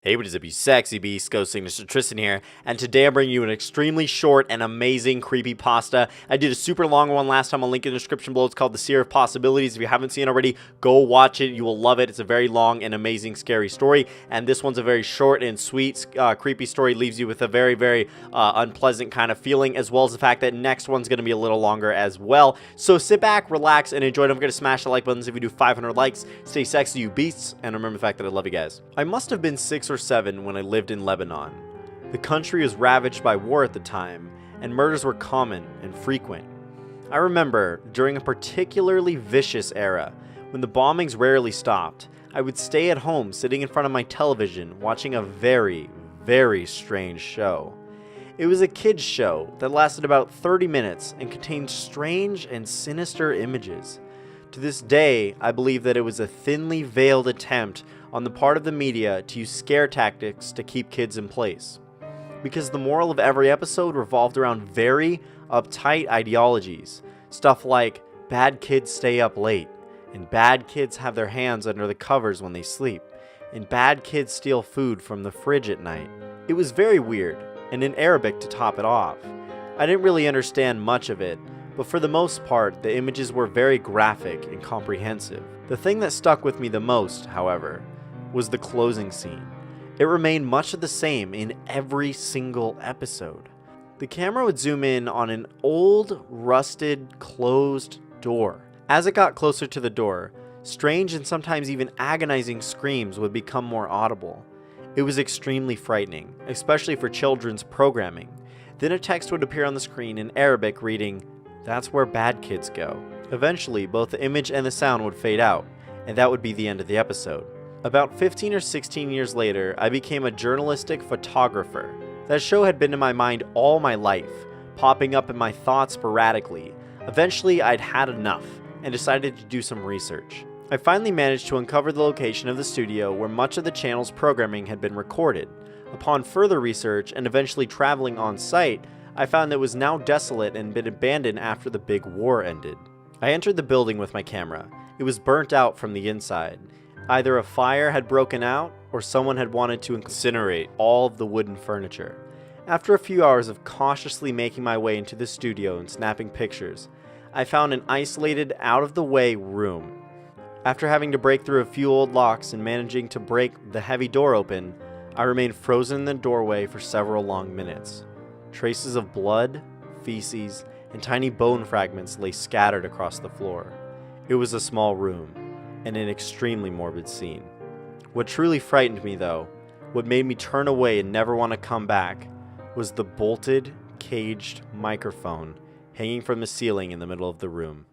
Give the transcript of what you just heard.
Hey, what is up, you sexy beast? GhostSickness, Tristan here, and today I'm bringing you an extremely short and amazing creepypasta. I did a super long one last time. I'll link in the description below. It's called The Seer of Possibilities. If you haven't seen it already, go watch it. You will love it. It's a very long and amazing scary story, and this one's a very short and sweet creepy story. Leaves you with a very unpleasant kind of feeling, as well as the fact that next one's going to be a little longer as well. So sit back, relax, and enjoy. Don't forget to smash the like buttons if you do 500 likes. Stay sexy, you beasts, and remember the fact that I love you guys. I must have been 6 or 7 when I lived in Lebanon. The country was ravaged by war at the time, and murders were common and frequent. I remember, during a particularly vicious era, when the bombings rarely stopped, I would stay at home sitting in front of my television watching a very strange show. It was a kids' show that lasted about 30 minutes and contained strange and sinister images. To this day, I believe that it was a thinly veiled attempt on the part of the media to use scare tactics to keep kids in place. Because the moral of every episode revolved around very uptight ideologies. Stuff like, bad kids stay up late, and bad kids have their hands under the covers when they sleep, and bad kids steal food from the fridge at night. It was very weird, and in Arabic to top it off. I didn't really understand much of it, but for the most part, the images were very graphic and comprehensive. The thing that stuck with me the most, however, was the closing scene. It remained much of the same in every single episode. The camera would zoom in on an old, rusted, closed door. As it got closer to the door, strange and sometimes even agonizing screams would become more audible. It was extremely frightening, especially for children's programming. Then a text would appear on the screen in Arabic reading, "That's where bad kids go." Eventually, both the image and the sound would fade out, and that would be the end of the episode. About 15 or 16 years later, I became a journalistic photographer. That show had been in my mind all my life, popping up in my thoughts sporadically. Eventually, I'd had enough and decided to do some research. I finally managed to uncover the location of the studio where much of the channel's programming had been recorded. Upon further research and eventually traveling on site, I found that it was now desolate and been abandoned after the big war ended. I entered the building with my camera. It was burnt out from the inside. Either a fire had broken out, or someone had wanted to incinerate all of the wooden furniture. After a few hours of cautiously making my way into the studio and snapping pictures, I found an isolated, out-of-the-way room. After having to break through a few old locks and managing to break the heavy door open, I remained frozen in the doorway for several long minutes. Traces of blood, feces, and tiny bone fragments lay scattered across the floor. It was a small room, and an extremely morbid scene. What truly frightened me, though, what made me turn away and never want to come back, was the bolted, caged microphone hanging from the ceiling in the middle of the room.